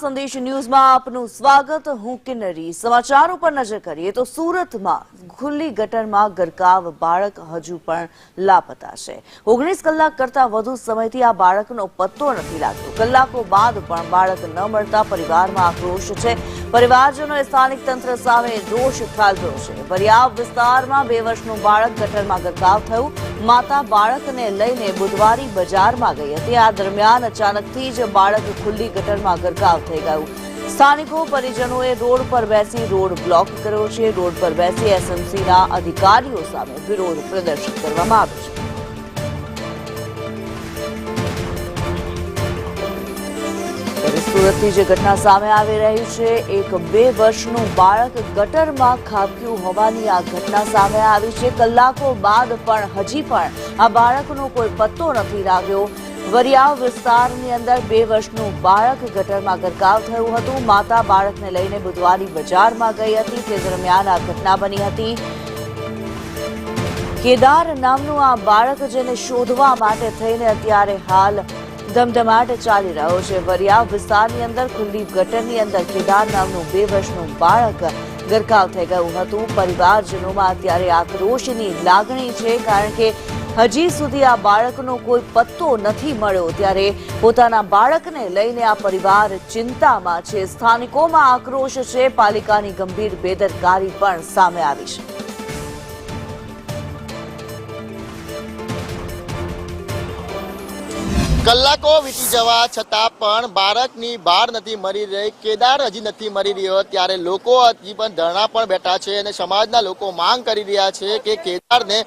સંદેશ ન્યૂઝમાં આપનું સ્વાગત। હું કિન્નરી। સમાચારો પર નજર કરીએ તો સુરતમાં ખુલ્લી ગટરમાં ગરકાવ બાળક હજુ પણ લાપતા છે। 19 કલાક કરતા વધુ સમયથી આ બાળકનો પત્તો નથી લાગતો। કલાકો બાદ પણ બાળક ન મળતા પરિવારમાં આક્રોશ છે। પરિવારજનોએ સ્થાનિક તંત્ર સામે રોષ ઠાલવ્યો છે। વરિયાવ વિસ્તારમાં 2 વર્ષનું બાળક ગટરમાં ગરકાવ થયું। માતા બાળકને લઈને બુધવારી બજારમાં ગઈ હતી। આ દરમિયાન અચાનકથી જ બાળક ખુલ્લી ગટરમાં ગરકાવ થઈ ગયું। સ્થાનિકો પરિજનોએ રોડ પર બેસી રોડ બ્લોક કર્યો છે। રોડ પર બેસી એસએમસીના અધિકારીઓ સામે વિરોધ પ્રદર્શન કરવામાં આવ્યું છે। સુરતની જે ઘટના સામે આવી રહી છે, એક 2 વર્ષનું બાળક ગટરમાં ખાબક્યું હોવાની આ ઘટના સામે આવી છે। કલાકો બાદ પણ હજી પણ આ બાળકનો કોઈ પત્તો નથી લાગ્યો। વરિયાવ વિસ્તારની અંદર 2 વર્ષનું બાળક ગટરમાં ગરકાવ થયું હતું। માતા બાળકને લઈને બુધવારી બજારમાં ગઈ હતી, તે દરમિયાન આ ઘટના બની હતી। કેદાર નામનું આ બાળક જેને શોધવા માટે થઈને અત્યારે હાલ ધમધમાટ ચાલી રહ્યો છે। વરિયાવ વિસ્તારની અંદર ખુલ્લી ગટરની અંદર કેદાર નામનું 2 વર્ષનું બાળક ગરકાવ થઈ ગયું હતું। પરિવારજનોમાં અત્યારે આક્રોશની લાગણી છે, કારણ કે હજી સુધી આ બાળકનો કોઈ પત્તો નથી મળ્યો। ત્યારે પોતાના બાળકને લઈને આ પરિવાર ચિંતામાં છે। સ્થાનિકોમાં આક્રોશ છે। પાલિકાની ગંભીર બેદરકારી પણ સામે આવી છે। કલાકો વીતી જવા છતાં પણ બાળકની બહાર નથી મળી રહી। કેદાર હજી નથી મળી રહ્યો, ત્યારે લોકો હજી પણ ધરણા પણ બેઠા છે અને સમાજના લોકો માંગ કરી રહ્યા છે કે કેદારને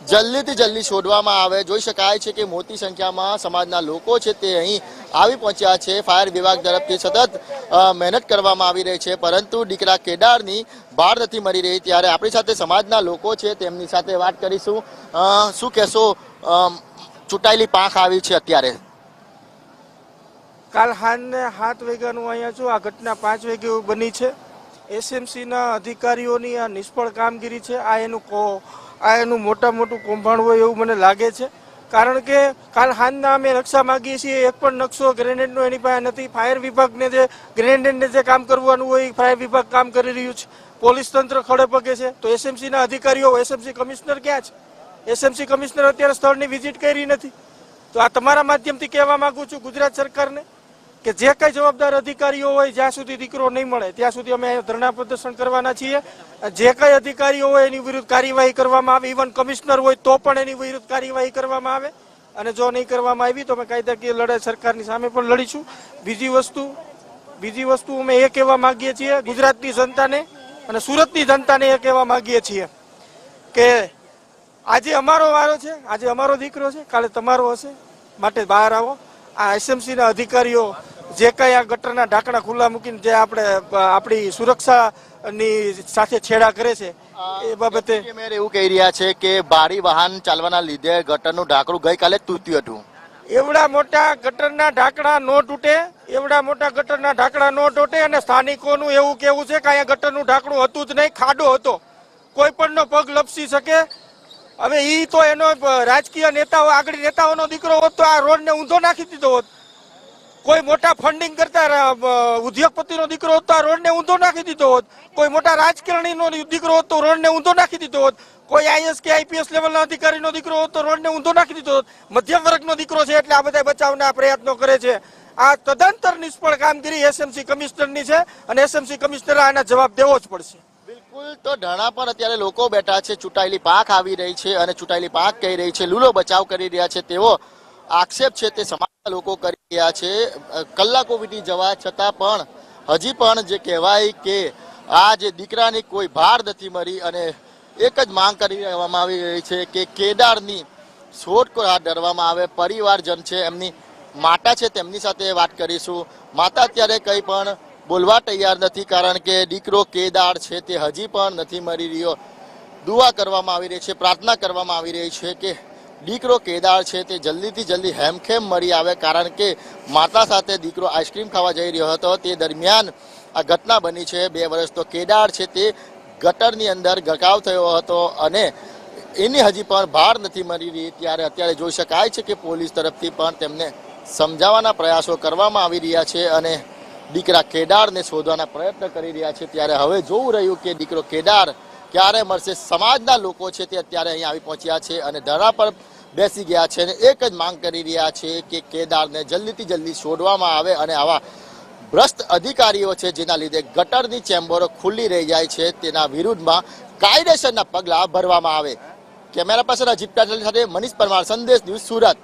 જલ્દીથી જલ્દી શોધવામાં આવે। જોઈ શકાય છે કે મોટી સંખ્યામાં સમાજના લોકો છે તે અહીં આવી પહોંચ્યા છે। ફાયર વિભાગ તરફથી સતત મહેનત કરવામાં આવી રહી છે, પરંતુ દીકરા કેદારની બહાર નથી મળી રહી। ત્યારે આપણી સાથે સમાજના લોકો છે, તેમની સાથે વાત કરીશું। શું કહેશો? ચૂંટાયેલી પાંખ આવી છે અત્યારે? કાલ સાંજને 7 વાગ્યાનું અહીંયા છું। આ ઘટના 5 વાગે બની છે। એસએમસીના અધિકારીઓની આ નિષ્ફળ કામગીરી છે। આ એનું મોટું કૌભાંડ હોય એવું મને લાગે છે, કારણ કે કાલ સાંજના અમે નકશા માગીએ છીએ, એક પણ નકશો ગ્રેનેડનો એની પાસે નથી। ફાયર વિભાગને જે ગ્રેનેડને જે કામ કરવાનું હોય ફાયર વિભાગ કામ કરી રહ્યું છે। પોલીસ તંત્ર ખડે પગે છે, તો એસએમસીના અધિકારીઓ, એસએમસી કમિશનર ક્યાં છે? એસએમસી કમિશનર અત્યારે સ્થળની વિઝિટ કરી નથી। તો આ તમારા માધ્યમથી કહેવા માંગુ છું ગુજરાત સરકારને કે જે કઈ જવાબદાર અધિકારીઓ હોય, જ્યાં સુધી દીકરો નહીં મળે ત્યાં સુધી અમે ધરણા પ્રદર્શન કરવાના છીએ। જે કઈ અધિકારીઓ હોય એની વિરુદ્ધ કાર્યવાહી કરવામાં આવે। ઇવન કમિશનર હોય તો પણ એની વિરુદ્ધ કાર્યવાહી કરવામાં આવે, અને જો નહીં કરવામાં આવી તો અમે કાયદાકીય લડાઈ સરકારની સામે પણ લડીશું। બીજી વસ્તુ અમે એ કહેવા માંગીએ છીએ ગુજરાતની જનતાને અને સુરતની જનતાને એ કહેવા માંગીએ છીએ કે આજે અમારો વારો છે, આજે અમારો દીકરો છે, કાલે તમારો હશે, માટે બહાર આવો। આ એસએમસીના અધિકારીઓ જે કઈ આ ગટરના ઢાંકણા ખુલ્લા મૂકીને જે આપણી સુરક્ષાની સાથે છેડા કરે છે એ બાબતે એવું કહી રહ્યા છે કે ભારી વાહન ચાલવાના લીધે ગટરનું ઢાંકણું ગઈકાલે તૂટ્યું હતું। એવડા મોટા ગટરના ઢાંકણા નો તૂટે, એવડા મોટા ગટરના ઢાંકણા નો તૂટે। અને સ્થાનિકોનું એવું કેવું છે કે અહીંયા ગટરનું ઢાંકણું હતું જ નહીં, ખાડો હતો, કોઈ પણનો પગ લપસી શકે। હવે ઈ તો એનો રાજકીય નેતાઓ, આગળ નેતાઓનો દીકરો હોત તો આ રોડને ઊંધો નાખી દીધો હોત। કોઈ મોટા ફંડિંગ કરતા ઉદ્યોગપતિનો દીકરો હોત તો આ રોડને ઊંધો નાખી દીધો હોત। કોઈ મોટા રાજકારણીનો દીકરો હોત તો રોડને ઊંધો નાખી દીધો હોત। કોઈ આઈએસ કે આઈપીએસ લેવલના અધિકારીનો દીકરો હોત તો રોડને ઊંધો નાખી દીધો હોત। મધ્યમ વર્ગનો દીકરો છે એટલે આ બધા બચાવના પ્રયત્નો કરે છે। આ તદંતર નિષ્ફળ કામગીરી એસએમસી કમિશનરની છે, અને એસએમસી કમિશનરે આના જવાબ દેવો જ પડશે। બિલકુલ, તો ધરણા પર અત્યારે લોકો બેઠા છે। ચૂંટાયેલી પાંખ આવી રહી છે અને ચૂંટાયેલી પાંખ કહી રહી છે, લૂલો બચાવ કરી રહ્યા છે, તેવો આક્ષેપ છે તે સમાજના લોકો કરી રહ્યા છે। કલાકો વીતી જવા છતાં પણ હજી પણ જે કહેવાય કે આ જે દીકરાની કોઈ ભાર નથી મળી, અને એક જ માંગ કરી રહેવામાં આવી રહી છે કે કેદારની શોધખોળ હાથ ધરવામાં આવે। પરિવારજન છે, એમની માતા છે, તેમની સાથે વાત કરીશું। માતા અત્યારે કંઈ પણ બોલવા તૈયાર નથી, કારણ કે દીકરો કેદાર છે તે હજી પણ નથી મળી રહ્યો। દુઆ કરવામાં આવી રહી છે, પ્રાર્થના કરવામાં આવી રહી છે કે દીકરો કેદાર છે તે જલ્દીથી જલ્દી હેમખેમ મળી આવે, કારણ કે માતા સાથે દીકરો આઈસ્ક્રીમ ખાવા જઈ રહ્યો હતો, તે દરમિયાન આ ઘટના બની છે। 2 વર્ષ તો કેદાર છે તે ગટરની અંદર ગરકાવ થયો હતો, અને એની હજી પણ બહાર નથી મળી રહી। ત્યારે અત્યારે જોઈ શકાય છે કે પોલીસ તરફથી પણ તેમને સમજાવવાના પ્રયાસો કરવામાં આવી રહ્યા છે, અને દીકરા કેદારને શોધવાના પ્રયત્ન કરી રહ્યા છે ત્યારે હવે જોવું રહ્યું કે દીકરો કેદાર ક્યારે મળશે. સમાજના લોકો છે તે અત્યારે અહીંયા આવી પહોંચ્યા છે અને ધરણા પર બેસી ગયા છે અને એક જ માંગ કરી રહ્યા છે કે કેદારને જલ્દીથી જલ્દી છોડવામાં આવે અને આવા ભ્રષ્ટ અધિકારીઓ છે જેના લીધે ગટરની ચેમ્બરો ખુલ્લી રહી જાય છે તેના વિરુદ્ધમાં કાયદેસરના પગલાં ભરવામાં આવે. કેમેરા પર્સન અજીત પટેલ સાથે મનીષ પરમાર, સંદેશ ન્યૂઝ, સુરત.